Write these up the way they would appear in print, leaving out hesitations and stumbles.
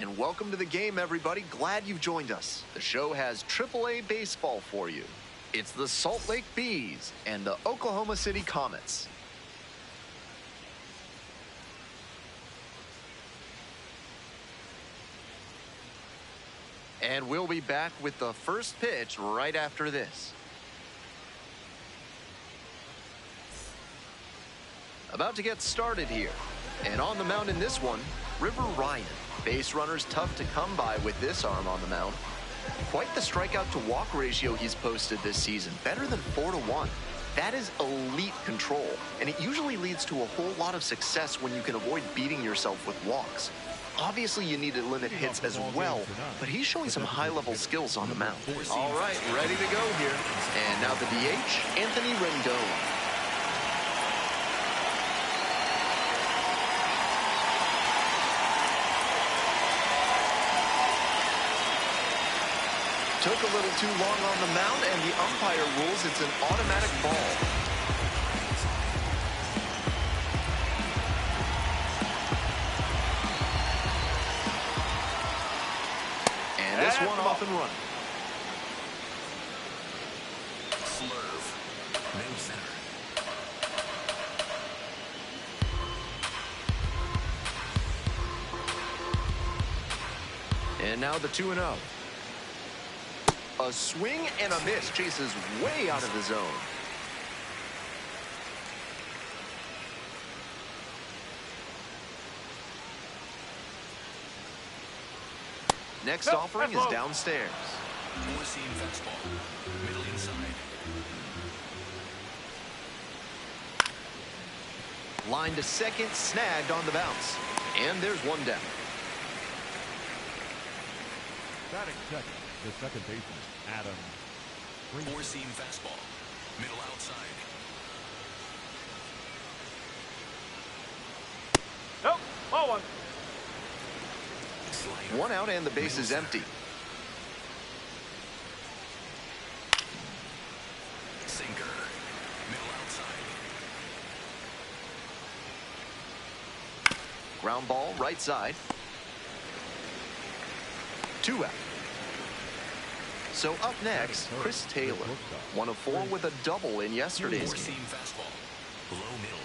And welcome to the game, everybody. Glad you've joined us. The show has AAA baseball for you. It's the Salt Lake Bees and the Oklahoma City Comets. And we'll be back with the first pitch right after this. About to get started here. And on the mound in this one, River Ryan. Base runners tough to come by with this arm on the mound. Quite the strikeout to walk ratio he's posted this season, better than 4-1. That is elite control, and it usually leads to a whole lot of success when you can avoid beating yourself with walks. Obviously, you need to limit hits as well, but he's showing some high-level skills on the mound. All right, ready to go here. And now the DH, Anthony Rendon. Took a little too long on the mound, and the umpire rules it's an automatic ball. And this one off and running. Slurve, middle center. And now the 2-0. A swing and a miss. Chases way out of the zone. Next offering is downstairs. Four-seam fastball, middle inside. Line to second, snagged on the bounce. And there's one down. Batting second, the second baseman, Adam. Four-seam fastball, middle outside. Nope, ball one. Slider, One out and the base is empty. sinker, middle outside. Ground ball, right side. 2 out. So up next, Chris Taylor. 1 of 4 with a double in yesterday's Four-seam game. fastball, low middle.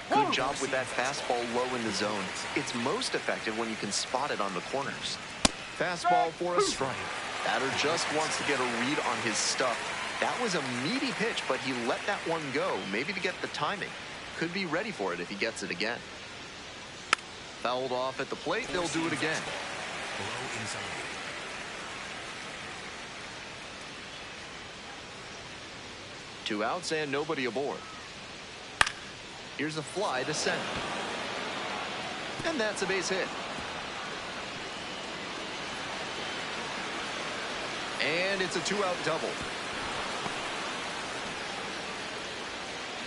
Good job with that fastball low in the zone. It's most effective when you can spot it on the corners. Fastball for a strike. Batter just wants to get a read on his stuff. That was a meaty pitch, but he let that one go, maybe to get the timing. Could be ready for it if he gets it again. Fouled off at the plate, they'll do it again. Low inside. Two outs and nobody aboard. Here's a fly to center. And that's a base hit. And it's a 2-out double.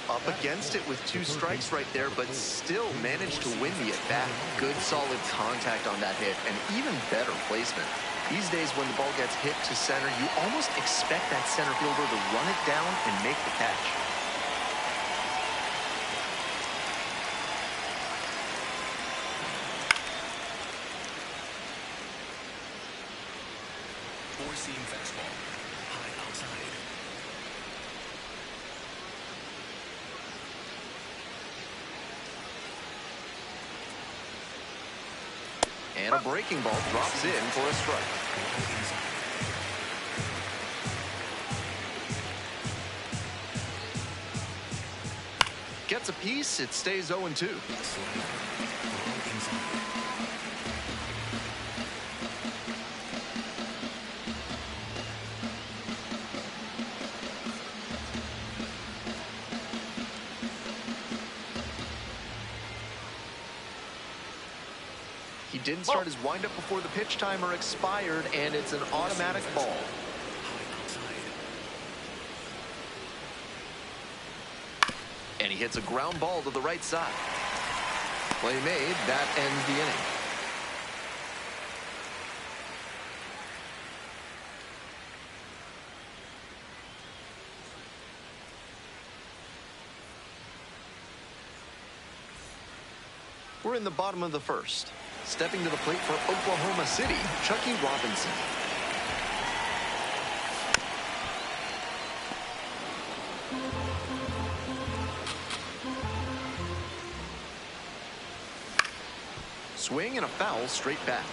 Up against it with 2 strikes right there, but still managed to win the at-bat. Good solid contact on that hit, and even better placement. These days when the ball gets hit to center, you almost expect that center fielder to run it down and make the catch. Four-seam fastball, high outside. And a breaking ball drops in for a strike. Gets a piece, it stays 0-2. He didn't start his windup before the pitch timer expired, and it's an automatic ball. And he hits a ground ball to the right side. Play made, that ends the inning. We're in the bottom of the first. Stepping to the plate for Oklahoma City, Chucky Robinson. Swing and a foul straight back.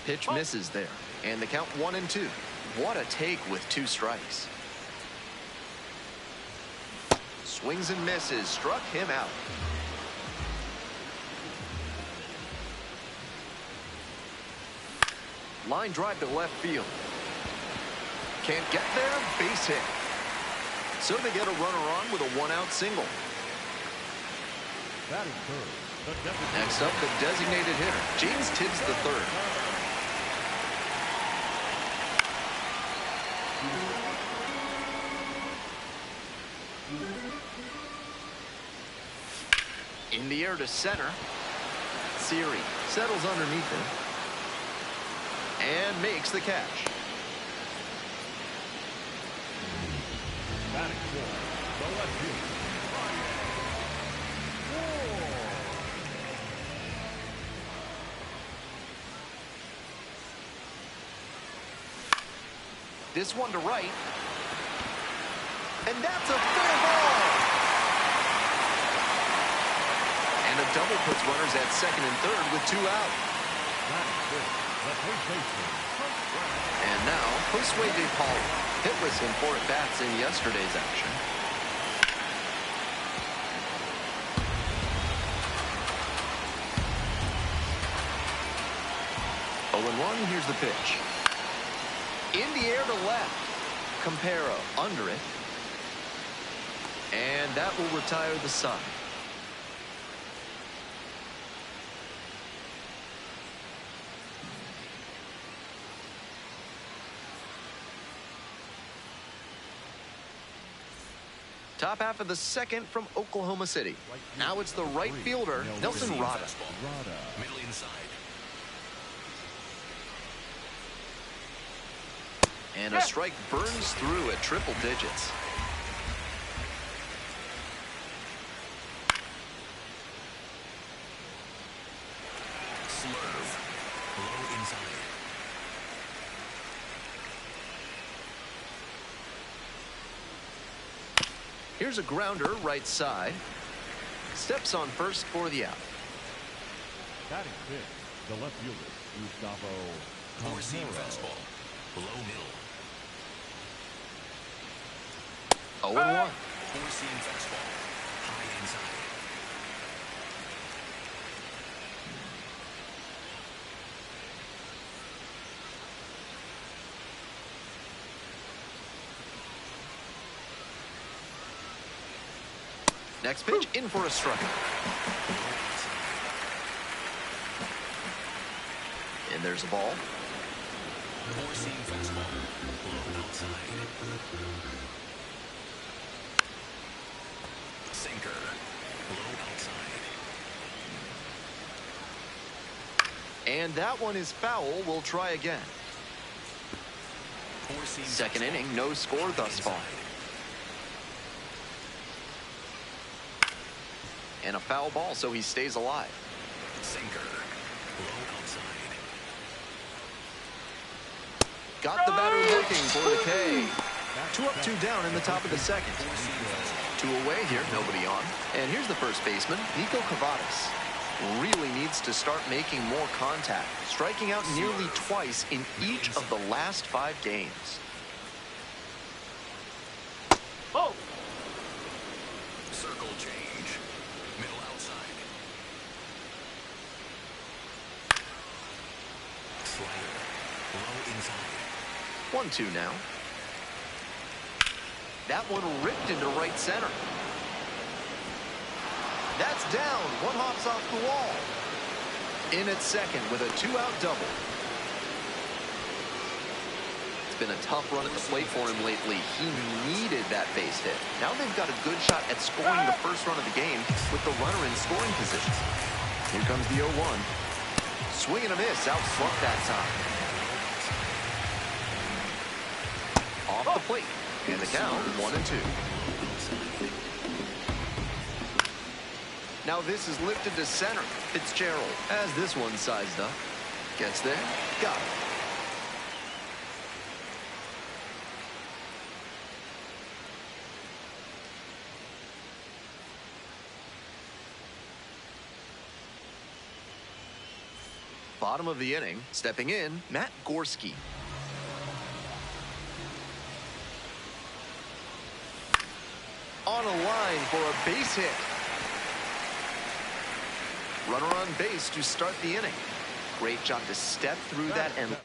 Pitch misses there, and the count 1-2. What a take with 2 strikes. Swings and misses, struck him out. Line drive to left field. Can't get there, base hit. So they get a runner on with a 1-out single. Batting third. Next up, the designated hitter, James Tibbs III. In the air to center. Siri settles underneath him and makes the catch. Batting fourth. The left fielder. This one to right. And that's a fair ball. And a double puts runners at second and third with 2 out. And now, Josue De Paul, hitless in 4 at-bats in yesterday's action. Oh, 1, here's the pitch. In the air to left. Campero under it. And that will retire the side. Top half of the second from Oklahoma City. Now it's the right fielder, Nelson Rada. Middle inside. And a strike burns through at triple digits. Slurve. Low inside. Here's a grounder right side. Steps on first for the out. Batting fifth. The left fielder, Gustavo. Four-seam fastball. Low middle. 0-1. Four-seam fastball. High inside. Next pitch, in for a strike. And there's a ball. Four-seam fastball. Low outside. Sinker. Low outside. And that one is foul. We'll try again. Four-seam Second fastball. inning, no score thus far. And a foul ball, so he stays alive. Sinker. Low outside. Got the batter looking for the K. 2 up, 2 down in the top of the second. 2 away here, nobody on. And here's the first baseman, Nico Cavadas. Really needs to start making more contact, striking out nearly twice in each of the last 5 games. Oh! Circle change. Middle outside. Slider. Low inside. 1-2 now. That one ripped into right center. That's down. One hops off the wall. In at second with a 2-out double. It's been a tough run at the plate for him lately. He needed that base hit. Now they've got a good shot at scoring the first run of the game with the runner in scoring position. Here comes the 0-1. Swing and a miss out front that time. Off the plate. And the count 1-2. Now this is lifted to center. Fitzgerald has this one sized up. Gets there. Got it. Bottom of the inning, stepping in, Matt Gorski. On a line for a base hit. Runner on base to start the inning. Great job to step through that and...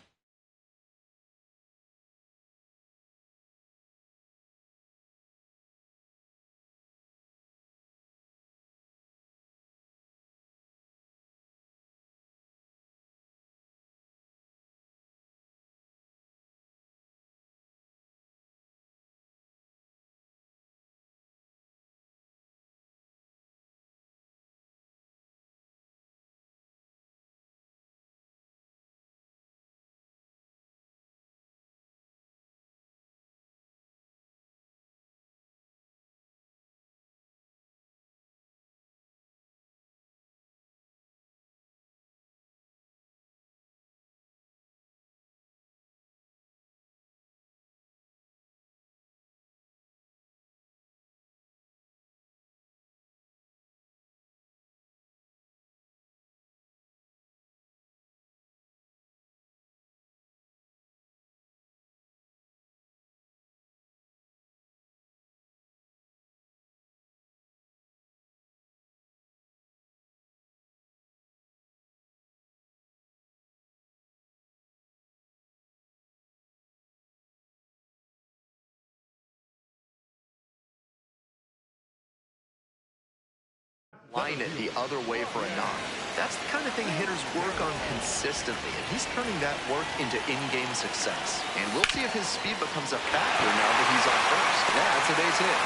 line it the other way for a knock. That's the kind of thing hitters work on consistently, and he's turning that work into in-game success. And we'll see if his speed becomes a factor now that he's on first. That's a base hit.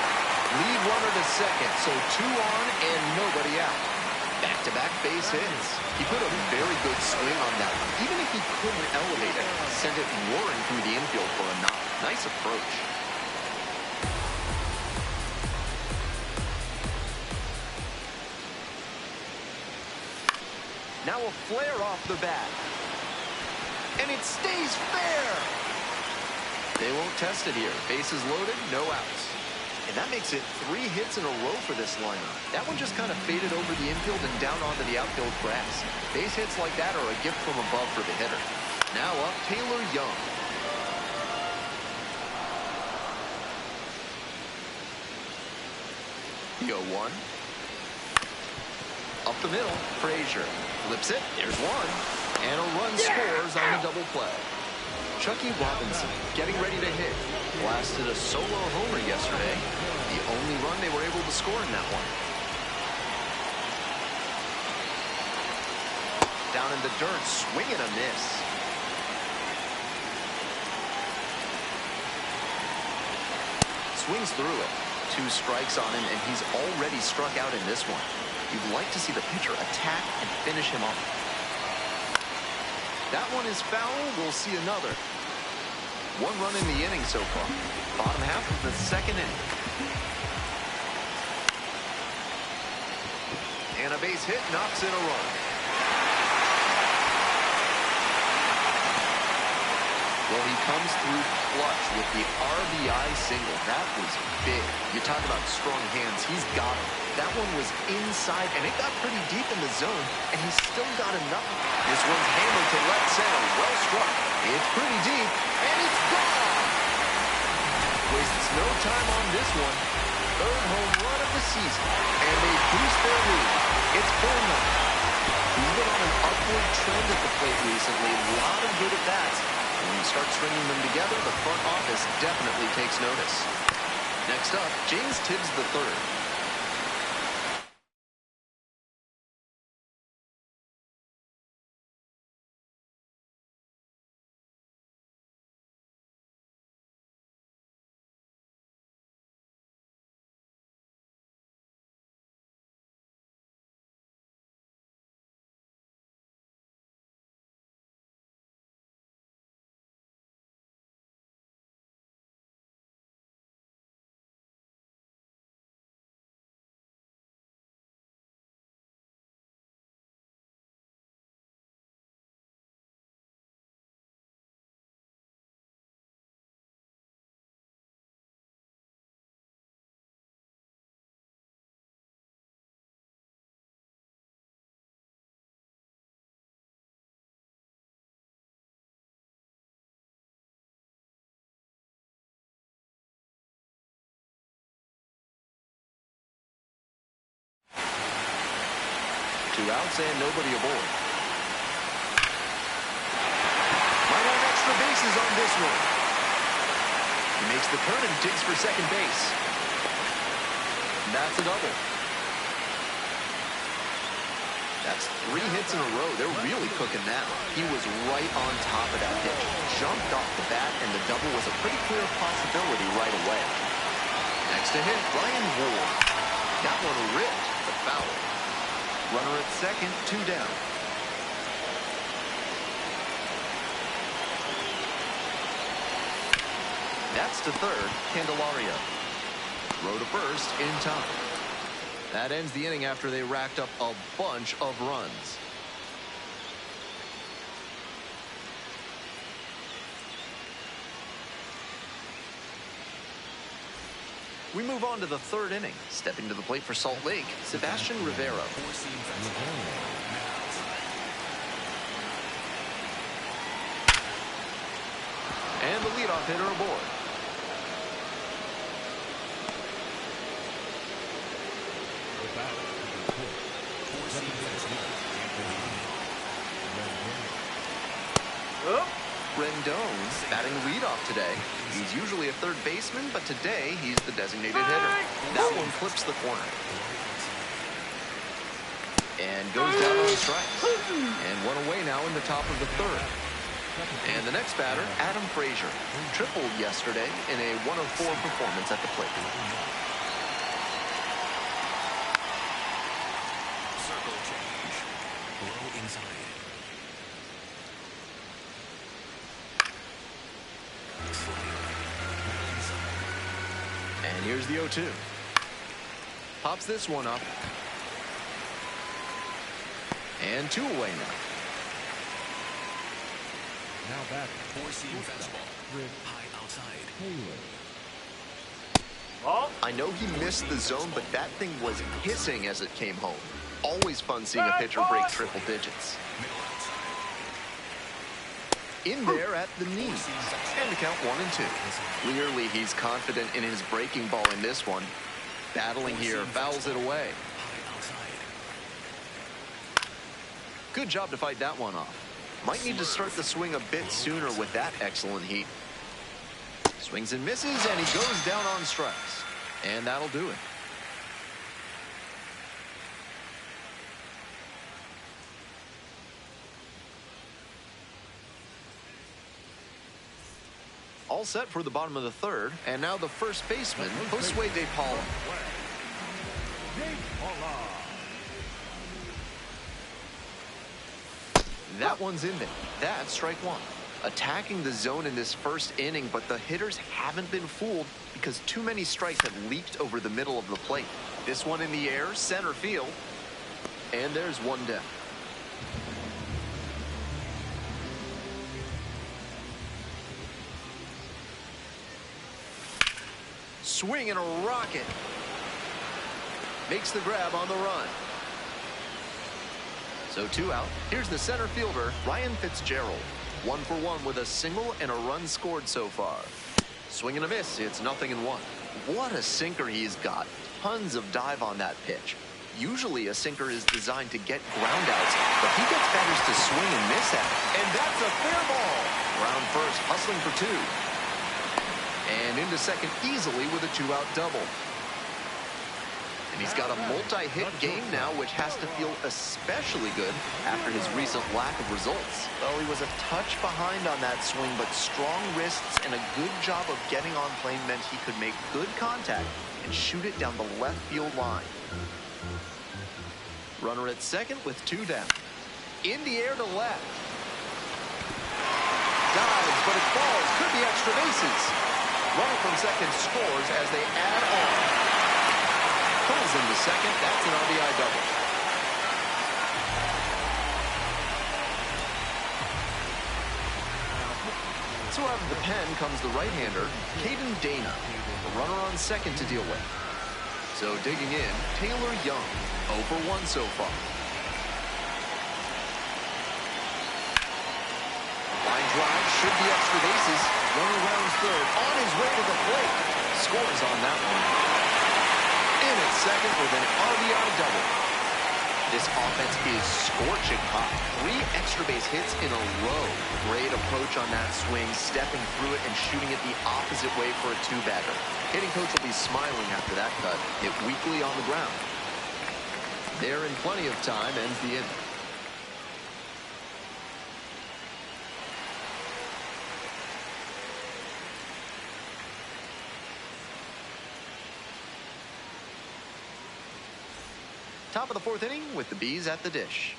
Lead runner to second, so 2 on and nobody out. Back-to-back base hits. He put a very good swing on that one. Even if he couldn't elevate it, send it roaring through the infield for a knock. Nice approach. Now a flare off the bat. And it stays fair. They won't test it here. Bases loaded, no outs. And that makes it 3 hits in a row for this lineup. That one just kind of faded over the infield and down onto the outfield grass. Base hits like that are a gift from above for the hitter. Now up, Taylor Young. The 0-1. Up the middle, Frazier. Flips it, there's one. And a run scores on the double play. Chucky Robinson getting ready to hit. Blasted a solo homer yesterday. The only run they were able to score in that one. Down in the dirt, swing and a miss. Swings through it. 2 strikes on him, and he's already struck out in this one. You'd like to see the pitcher attack and finish him off. That one is foul. We'll see another. 1 run in the inning so far. Bottom half of the second inning. And a base hit knocks in a run. Well, he comes through clutch with the RBI single. That was big. You talk about strong hands. He's got them. That one was inside, and it got pretty deep in the zone, and he still got enough. This one's hammered to left center. Well struck. It's pretty deep, and it's gone. Wastes no time on this one. 3rd home run of the season, and they boost their lead. It's 4-0. He's been on an upward trend at the plate recently. A lot of good at-bats. When you start stringing them together, the front office definitely takes notice. Next up, James Tibbs III. 2 outs and nobody aboard. Might have extra bases on this one. He makes the turn and digs for second base. That's a double. That's 3 hits in a row. They're really cooking now. He was right on top of that pitch. Jumped off the bat, and the double was a pretty clear possibility right away. Next to hit, Ryan Ward. That one ripped, but foul. Runner at second, 2 down. That's to third, Candelario. Throw to first in time. That ends the inning after they racked up a bunch of runs. We move on to the 3rd inning. Stepping to the plate for Salt Lake, Sebastian Rivera. And the leadoff hitter aboard. Rendon batting leadoff today. He's usually a third baseman, but today he's the designated hitter. That one clips the corner. And goes down on strikes. And one away now in the top of the 3rd. And the next batter, Adam Frazier. Tripled yesterday in a 1 of 4 performance at the plate. Circle change. Low inside. And here's the 0-2. Pops this one up. And 2 away now. Now back. 4-seam fastball. High outside. Ball. I know he missed the zone, but that thing was hissing as it came home. Always fun seeing a pitcher break triple digits. In there at the knee. And to count 1 and 2. Clearly he's confident in his breaking ball in this one. Battling here, fouls it away. Good job to fight that one off. Might need to start the swing a bit sooner with that excellent heat. Swings and misses, and he goes down on strikes. And that'll do it. All set for the bottom of the 3rd, and now the first baseman, Josue De Paula. That one's in there. That's strike 1. Attacking the zone in this first inning, but the hitters haven't been fooled because too many strikes have leaked over the middle of the plate. This one in the air, center field, and there's 1 down. Swing and a rocket. Makes the grab on the run. So 2 out. Here's the center fielder, Ryan Fitzgerald. 1 for 1 with a single and a run scored so far. Swing and a miss. It's 0-1. What a sinker he's got. Tons of dive on that pitch. Usually a sinker is designed to get ground outs, but he gets batters to swing and miss at it. And that's a fair ball. Round first, hustling for 2. And into second easily with a 2-out double. And he's got a multi-hit game now, which has to feel especially good after his recent lack of results. Well, he was a touch behind on that swing, but strong wrists and a good job of getting on plane meant he could make good contact and shoot it down the left field line. Runner at second with 2 down. In the air to left. Dives, but it falls. Could be extra bases. Runner from second scores as they add on. Pulls into second. That's an RBI double. So out of the pen comes the right-hander, Caden Dana. The runner on second to deal with. So digging in, Taylor Young. 0 for 1 so far. Line drive, should be extra bases. Runner rounds third, on his way to the plate. Scores on that one. In at second with an RBI double. This offense is scorching hot. 3 extra base hits in a row. Great approach on that swing, stepping through it and shooting it the opposite way for a 2-bagger. Hitting coach will be smiling after that cut. Hit weakly on the ground. There in plenty of time ends the inning. Top of the 4th inning with the Bees at the dish.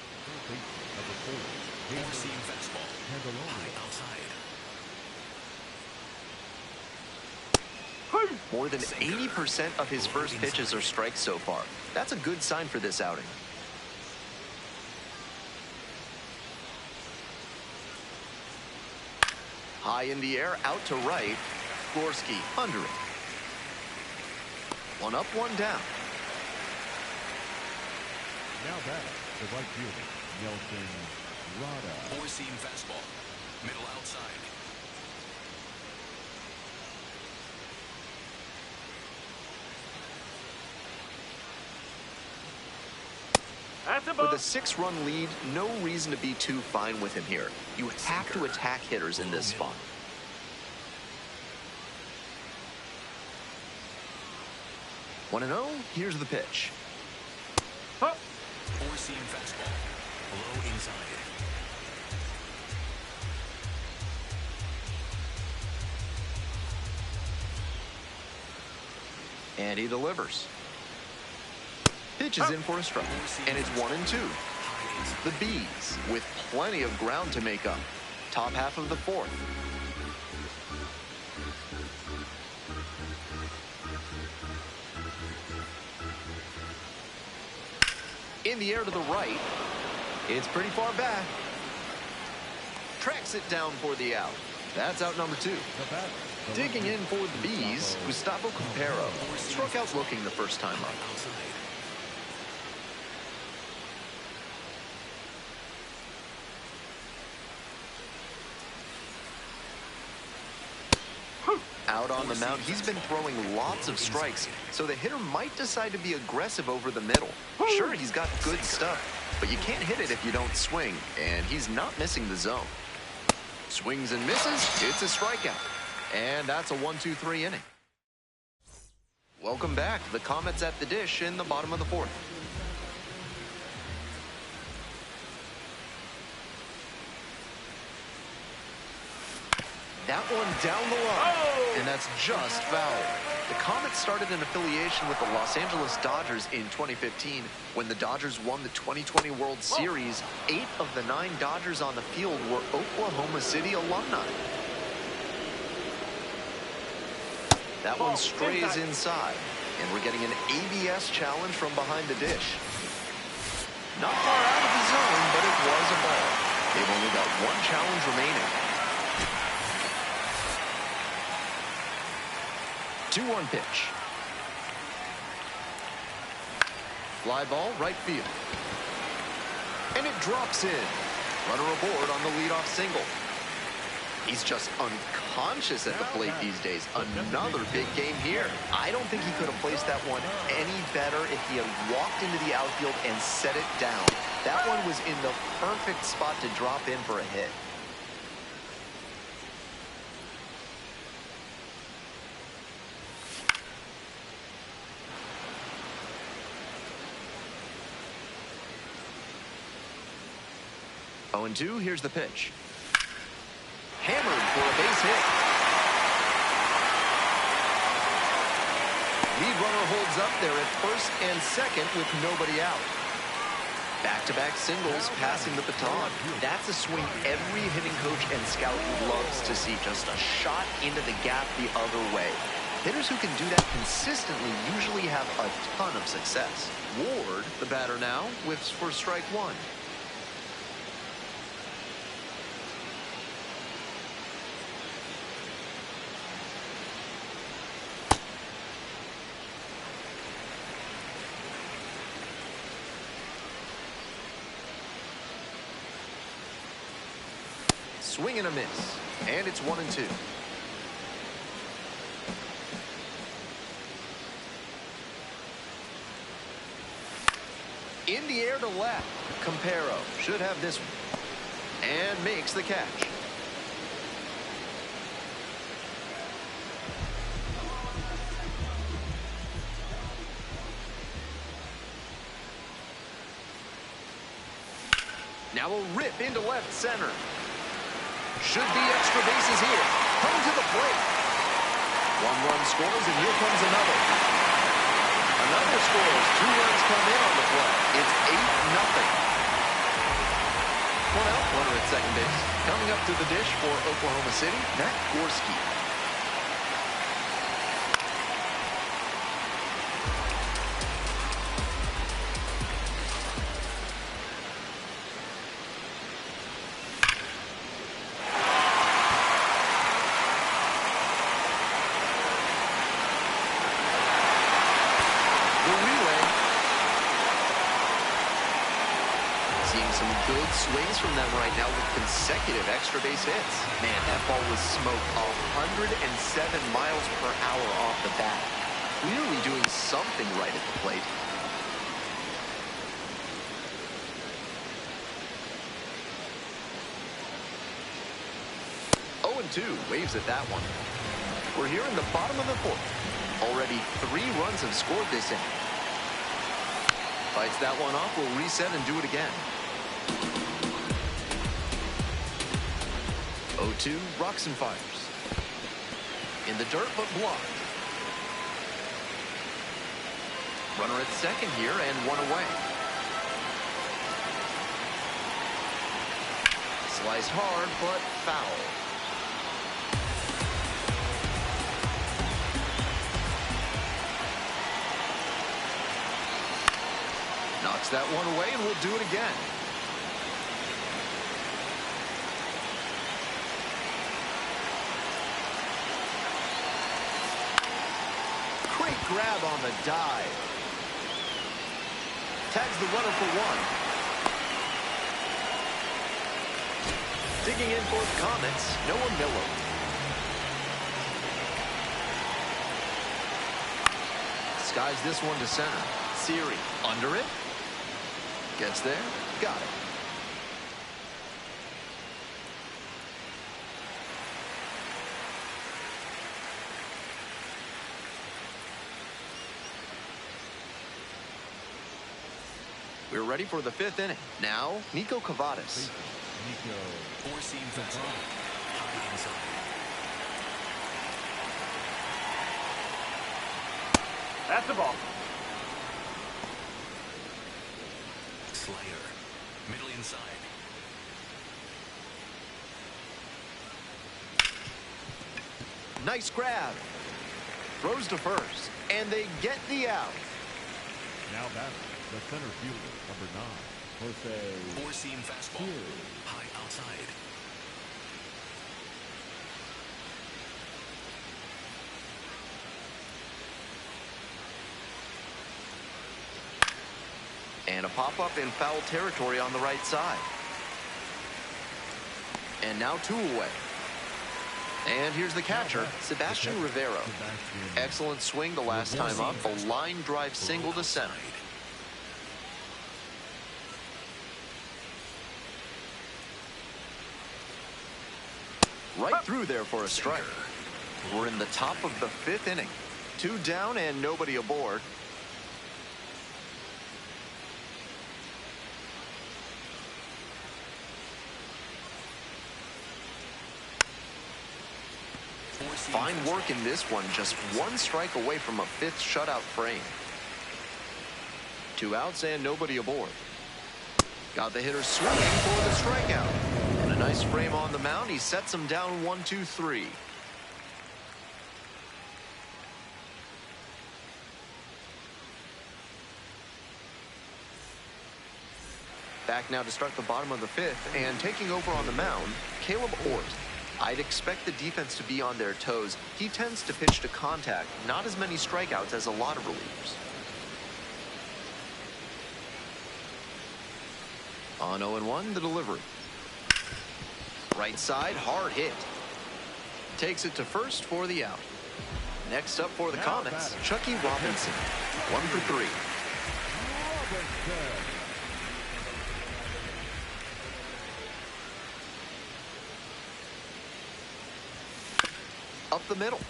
Four-seam fastball. High outside. More than 80% of his first pitches are strikes so far. That's a good sign for this outing. High in the air, out to right. Gorski under it. 1 up, 1 down. Now back, the right fielder, Nelson Rada. Four-seam fastball. Middle outside. That's a With ball. a 6-run lead, no reason to be too fine with him here. You have to attack hitters in this spot. One and 0, here's the pitch. Huh. Four-seam fastball. Low inside. And he delivers. Pitch is in for a strike, and it's 1 and 2. The Bees with plenty of ground to make up. Top half of the 4th. In the air to the right. It's pretty far back. Tracks it down for the out. That's out number 2. Digging in for the Bees, Gustavo Campero. Struck out looking the first time up. Out on the mound, he's been throwing lots of strikes, so the hitter might decide to be aggressive over the middle. Sure, he's got good stuff, but you can't hit it if you don't swing, and he's not missing the zone. Swings and misses, it's a strikeout. And that's a 1-2-3 inning. Welcome back. The Comets at the dish in the bottom of the 4th. That one down the line, and that's just foul. The Comets started an affiliation with the Los Angeles Dodgers in 2015. When the Dodgers won the 2020 World Series, 8 of the 9 Dodgers on the field were Oklahoma City alumni. That one strays inside, and we're getting an ABS challenge from behind the dish. Not far out of the zone, but it was a ball. They've only got 1 challenge remaining. 2-1 pitch. Fly ball, right field. And it drops in. Runner aboard on the leadoff single. He's just unconscious at the plate these days. Another big game here. I don't think he could have placed that one any better if he had walked into the outfield and set it down. That one was in the perfect spot to drop in for a hit. Oh, and 2, here's the pitch. Hammered for a base hit. Lead runner holds up there at first and second with nobody out. Back-to-back singles, passing the baton. That's a swing every hitting coach and scout loves to see. Just a shot into the gap the other way. Hitters who can do that consistently usually have a ton of success. Ward, the batter now, whiffs for strike 1. Swing and a miss, and it's 1 and 2. In the air to left. Campero should have this one. And makes the catch. Now a rip into left center. Should be extra bases here. Coming to the plate. One run scores, and here comes another. Another scores. 2 runs come in on the play. It's 8-0. One out, runner at second base. Coming up to the dish for Oklahoma City, Matt Gorski. Some good swings from them right now with consecutive extra base hits. Man, that ball was smoked 107 miles per hour off the bat. Clearly doing something right at the plate. Oh, and 2 waves at that one. We're here in the bottom of the 4th. Already 3 runs have scored this inning. Fights that one off, will reset and do it again. 0-2, rocks and fires. In the dirt, but blocked. Runner at second here, and 1 away. Sliced hard, but foul. Knocks that one away, and we'll do it again. Great grab on the dive. Tags the runner for 1. Digging in for the Comets, Noah Miller. Skies this one to center. Siri under it. Gets there. Got it. We're ready for the 5th inning. Now, Nico Cavadas. Nico. 4-seam fastball. High inside. That's the ball. Slider. Middle inside. Nice grab. Throws to first, and they get the out. Now batting, the center fielder, number 9, Jose. 4-seam fastball. High outside. And a pop-up in foul territory on the right side. And now 2 away. And here's the catcher, Sebastian Rivero. Excellent swing the last time up. A line drive single to center. Right through there for a strike. We're in the top of the 5th inning. 2 down and nobody aboard. Fine work in this one, just 1 strike away from a 5th shutout frame. 2 outs and nobody aboard. Got the hitter swinging for the strikeout. And a nice frame on the mound. He sets him down 1-2-3. Back now to start the bottom of the 5th, and taking over on the mound, Caleb Ort. I'd expect the defense to be on their toes. He tends to pitch to contact, not as many strikeouts as a lot of relievers. On 0-1, the delivery. Right side, hard hit. Takes it to first for the out. Next up for the Comets, Chucky Robinson. 1 for 3. Robinson. the middle.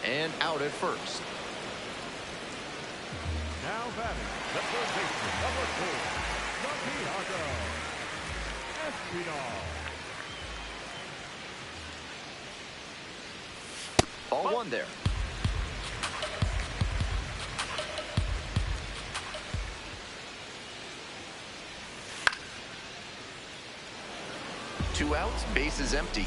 And out at first. Now batting, the third baseman, number 4, Santiago Espinal. Ball one there. Two outs, base is empty.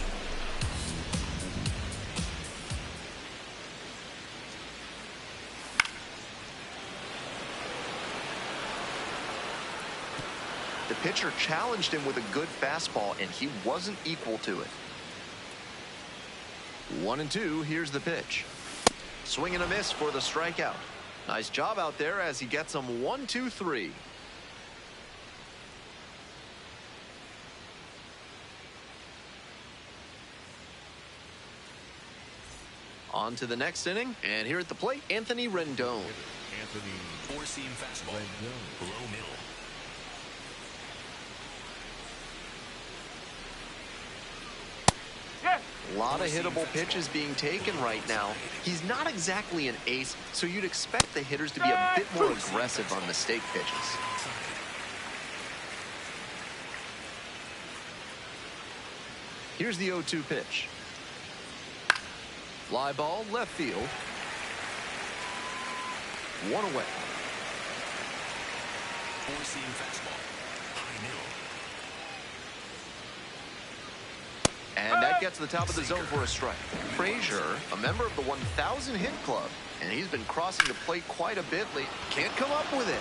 The pitcher challenged him with a good fastball, and he wasn't equal to it. 1-2, here's the pitch. Swing and a miss for the strikeout. Nice job out there as he gets him 1-2-3. On to the next inning, and here at the plate, Anthony Rendon. Anthony Four-seam fastball. Rendon. Low middle. Yes. A lot of hittable pitches being taken right now. He's not exactly an ace, so you'd expect the hitters to be a bit more aggressive on mistake pitches. Outside. Here's the 0-2 pitch. Fly ball, left field. One away. Four-seam fastball. High middle. And that gets to the top of the zone for a strike. Frazier, a member of the 1,000 hit club, and he's been crossing the plate quite a bit lately. Can't come up with it.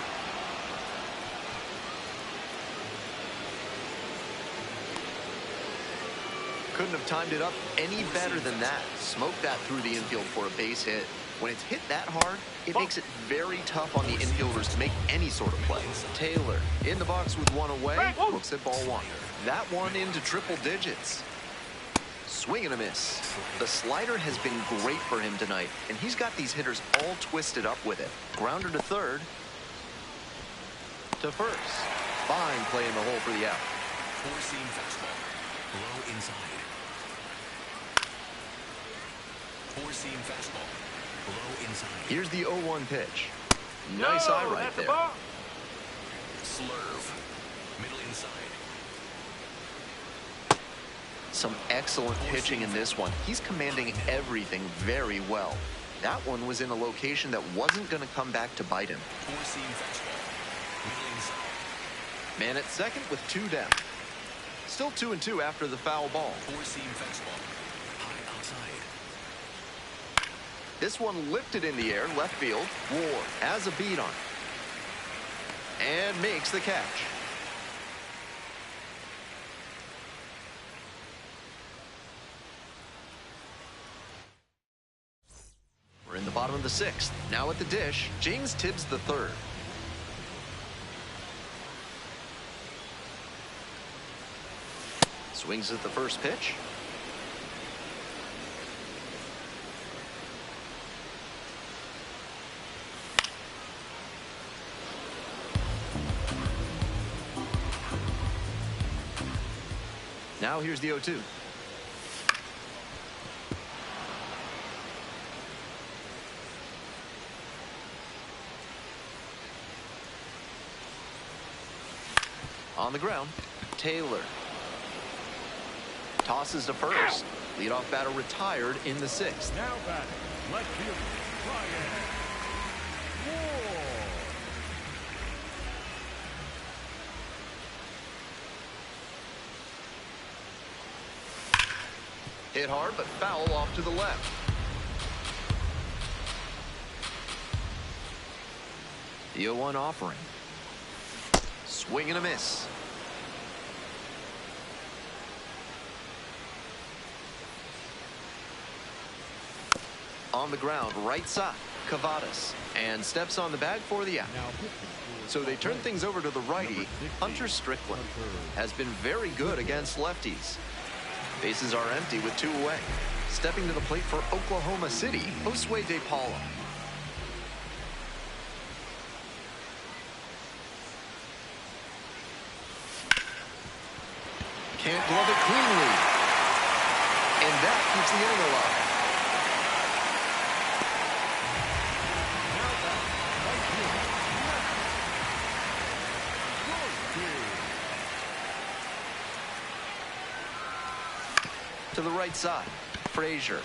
Couldn't have timed it up any better than that. Smoked that through the infield for a base hit. When it's hit that hard, it makes it very tough on the infielders to make any sort of play. Taylor in the box with one away. Looks at ball one. That one into triple digits. Swing and a miss. The slider has been great for him tonight, and he's got these hitters all twisted up with it. Grounder to third. To first. Fine play in the hole for the out. Four-seam fastball. Low inside. Four-seam fastball. Low inside. Here's the 0-1 pitch. Nice eye right that's the there. ball. Slurve. Middle inside. Some excellent pitching in this one. He's commanding everything very well. That one was in a location that wasn't going to come back to bite him. Four-seam fastball. Middle inside. Man at second with two down. Still 2-2 after the foul ball. Four-seam fastball. High outside. This one lifted in the air, left field. Ward has a beat on it. And makes the catch. We're in the bottom of the sixth. Now at the dish, James Tibbs the third. Swings at the first pitch. Now here's the 0-2. On the ground, Taylor. Tosses to first. Leadoff batter retired in the sixth. Now batting, left field, Brian Ward. Hit hard, but foul off to the left. The 0-1 offering. Swing and a miss. On the ground, right side, Cavadas, and steps on the bag for the out. Now pitching for So they turn things over to the righty. Hunter Strickland has been very good against lefties. Bases are empty with two away. Stepping to the plate for Oklahoma City, Josue De Paula. Can't glove it cleanly. And that keeps the inning alive. To the right side, Frazier.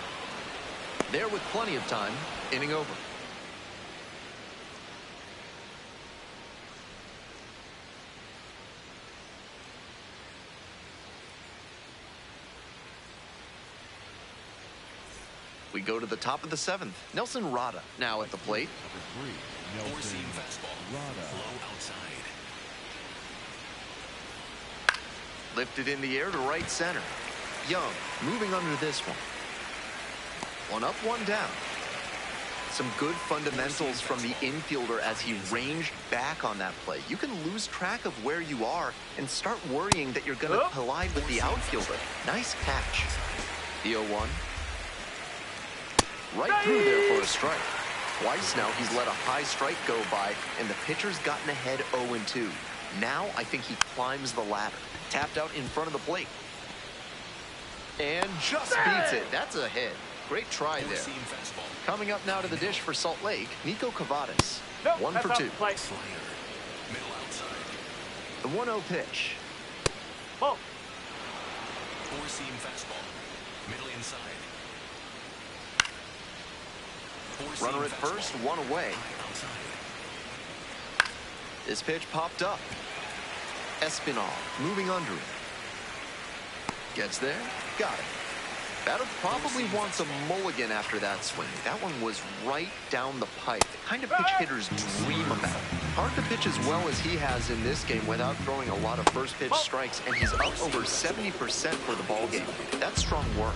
There with plenty of time, inning over. We go to the top of the 7th. Nelson Rada now at the plate. Number 3, Four-seam Nelson fastball. Rada. Low outside. Lifted in the air to right center. Young moving under this one. One up, one down. Some good fundamentals from the infielder as he ranged back on that play. You can lose track of where you are and start worrying that you're going to collide with the outfielder. Nice catch. The 0-1. Right through there for a strike. Twice now he's let a high strike go by, and the pitcher's gotten ahead 0-2. Now I think he climbs the ladder. Tapped out in front of the plate. And just beats it. That's a hit. Great try there. Four-seam fastball. Coming up now to the dish for Salt Lake, Nico Cavadas. Nope, 1 that's for off 2. the plate. Slider. Middle outside. The 1-0 pitch. Ball. Four-seam fastball. Middle inside. Four-seam Runner at fastball. first, one away. High outside. This pitch popped up. Espinal moving under it. Gets there, got it. Batter probably wants a mulligan after that swing. That one was right down the pipe. The kind of pitch hitters dream about. Hard to pitch as well as he has in this game without throwing a lot of first pitch strikes, and he's up over 70% for the ball game. That's strong work.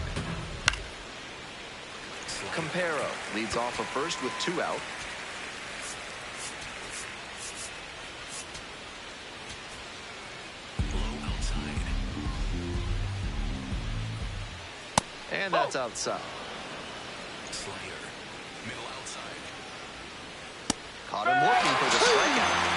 Campero leads off of first with 2 out. Low outside. And that's outside. Slider. Middle outside. Caught him looking for the strikeout.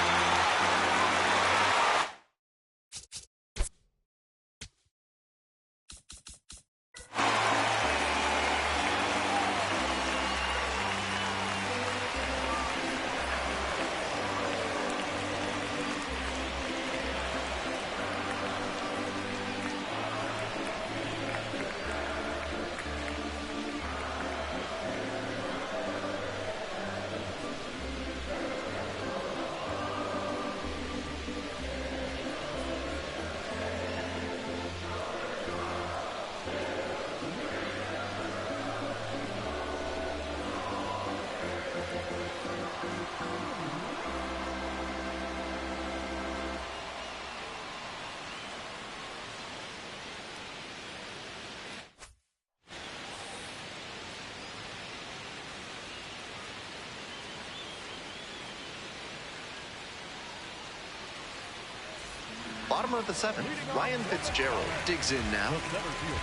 Bottom of the 7th, Ryan Fitzgerald digs in now. The center fielder,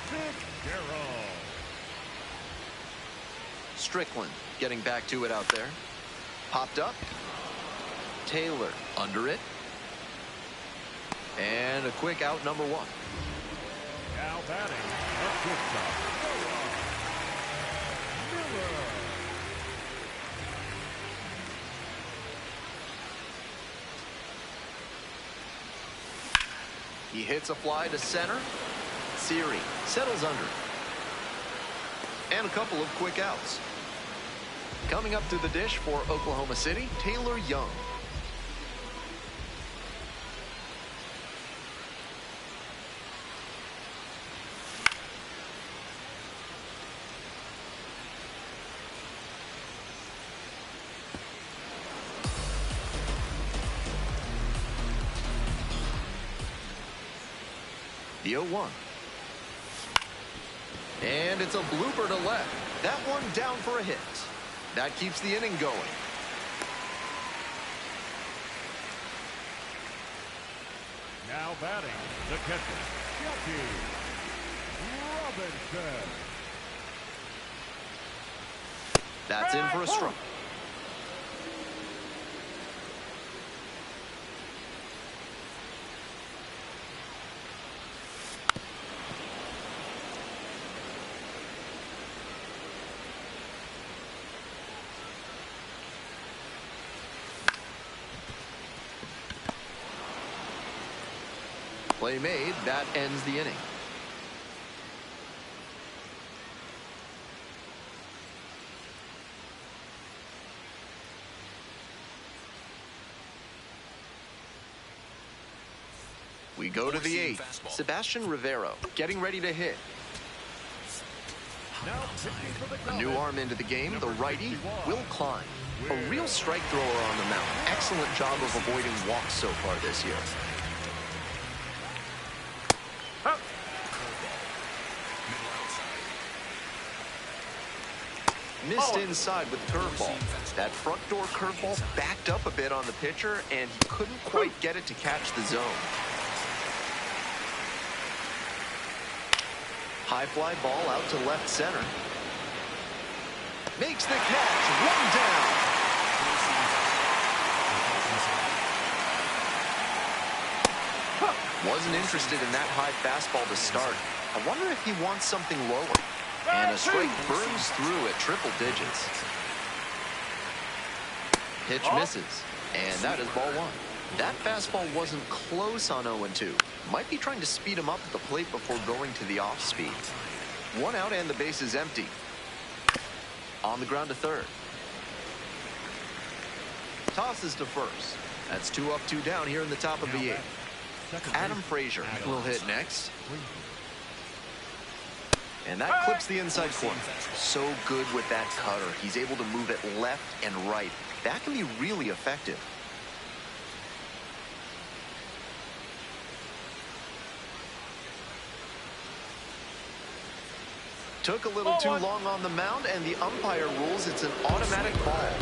Ryan Fitzgerald. Strickland getting back to it out there. Popped up. Taylor under it. And a quick out, number 1. Now batting, a shortstop, Miller. He hits a fly to center. Siri settles under. And a couple of quick outs. Coming up to the dish for Oklahoma City, Taylor Young. The 0-1. And it's a blooper to left. That one down for a hit. That keeps the inning going. Now batting, the catcher, Jackie Robinson. That's in for a strike. Play made. That ends the inning. We go to the eighth. Sebastian Rivero getting ready to hit. Now pitching for the A Comets. new arm into the game, the Number righty, 51. Will Klein. A real strike thrower on the mound. Excellent job of avoiding walks so far this year. Curveball. Middle outside. Missed inside with curveball. That front door curveball backed up a bit on the pitcher, and he couldn't quite get it to catch the zone. High fly ball out to left center. Makes the catch. One down. Wasn't interested in that high fastball to start. I wonder if he wants something lower. And a strike burns through at triple digits. Pitch misses. And that is ball one. That fastball wasn't close on 0-2. Might be trying to speed him up at the plate before going to the off speed. One out and the base is empty. On the ground to third. Tosses to first. That's 2 up, 2 down here in the top of the eighth. Adam Frazier will hit next. And that clips the inside corner. So good with that cutter. He's able to move it left and right. That can be really effective. Took a little too long on the mound, and the umpire rules it's an automatic ball.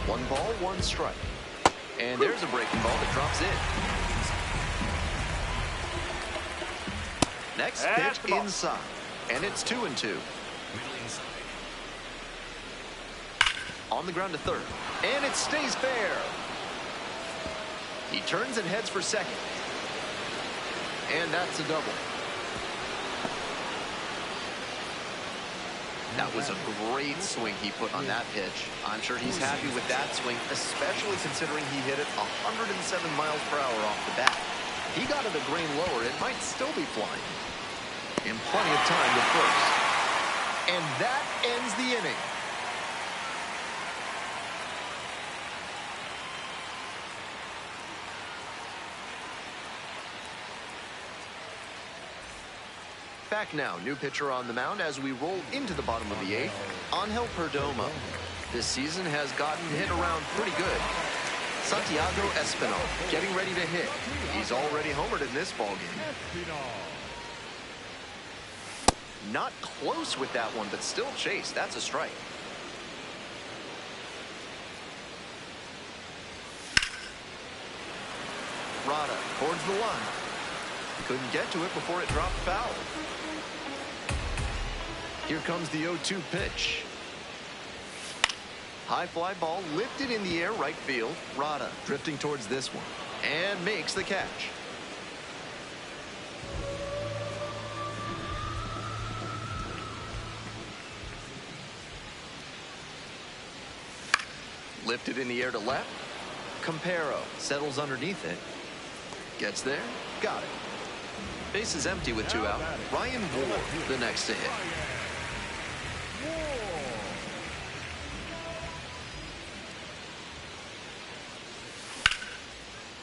1 ball, 1 strike. And there's a breaking ball that drops in. Next pitch inside. And it's 2-2. On the ground to third. And it stays fair. He turns and heads for second. And that's a double. That was a great swing he put on that pitch. I'm sure he's happy with that swing, especially considering he hit it 107 miles per hour off the bat. If he got it a grain lower, it might still be flying. And plenty of time to first. And that ends the inning. Back now, new pitcher on the mound as we roll into the bottom of the eighth. Angel Perdomo. This season has gotten hit around pretty good. Santiago Espinal getting ready to hit. He's already homered in this ballgame. Not close with that one, but still chased. That's a strike. Rada towards the line. Couldn't get to it before it dropped foul. Here comes the 0-2 pitch. High fly ball lifted in the air, right field. Rada drifting towards this one and makes the catch. Lifted in the air to left. Campero settles underneath it. Gets there. Got it. Base is empty with 2 out. Ryan Ward, the next to hit.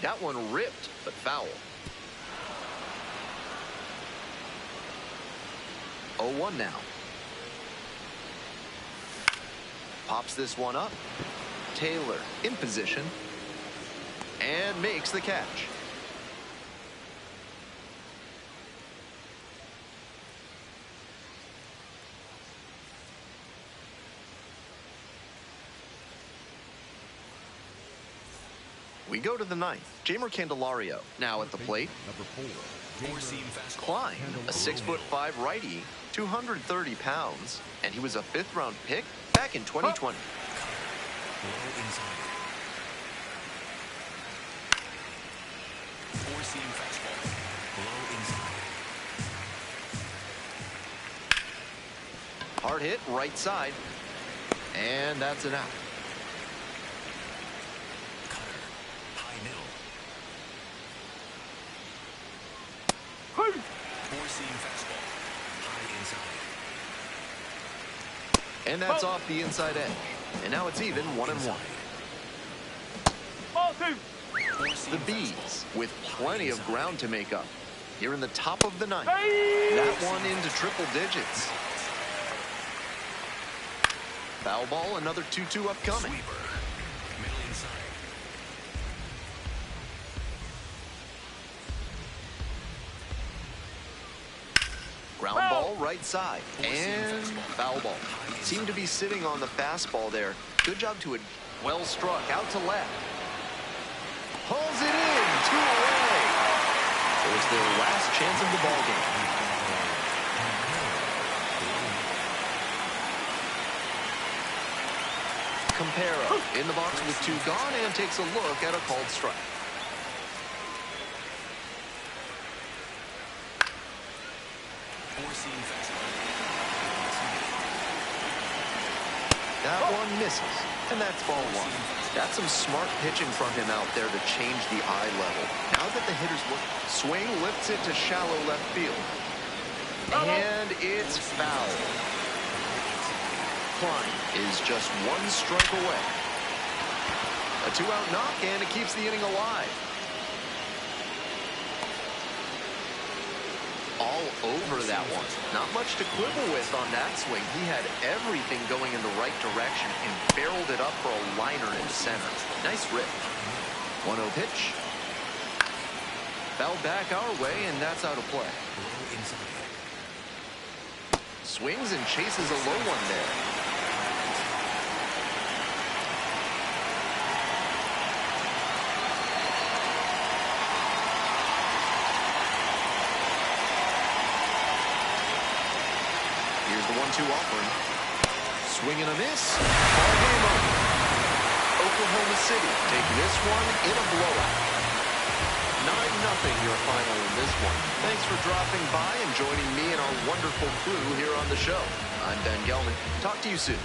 That one ripped, but foul. 0-1 now. Pops this one up. Taylor in position. And makes the catch. We go to the ninth. Jamer Candelario now at the plate. Number 4. Four-seam fastball. Klein, a 6'5" righty, 230 pounds, and he was a 5th-round pick back in 2020. Low inside. Four-seam fastball. Low inside. Hard hit, right side, and that's an out. Cutter. High middle. Four-seam fastball. High inside. And that's off the inside edge. And now it's even 1-1. Ball two. The Bees with plenty of ground to make up. Here in the top of the ninth. Hey! That one into triple digits. Foul ball, another 2-2 upcoming. Sweeper. Middle inside. Ground ball right side. And foul ball. Seemed to be sitting on the fastball there. Good job to it. Well struck out to left. Pulls it in. 2 away. It was their last chance of the ball game. Campero in the box with 2 gone and takes a look at a called strike. Four-seam fastball. That one misses, and that's ball 1. That's some smart pitching from him out there to change the eye level. Now that the hitter's look, swing lifts it to shallow left field. And it's foul. Klein is just 1 strike away. A 2-out knock, and it keeps the inning alive. All over that one. Not much to quibble with on that swing. He had everything going in the right direction and barreled it up for a liner in center. Nice rip. 1-0 pitch. Fouled back our way, and that's out of play. Low inside. Swings and chases a low one there. Here's the 1-2 offering. Swing and a miss. Ball game over. Oklahoma City take this one in a blowout. 9-0 your final in this one. Thanks for dropping by and joining me and our wonderful crew here on the show. I'm Ben Gelman. Talk to you soon.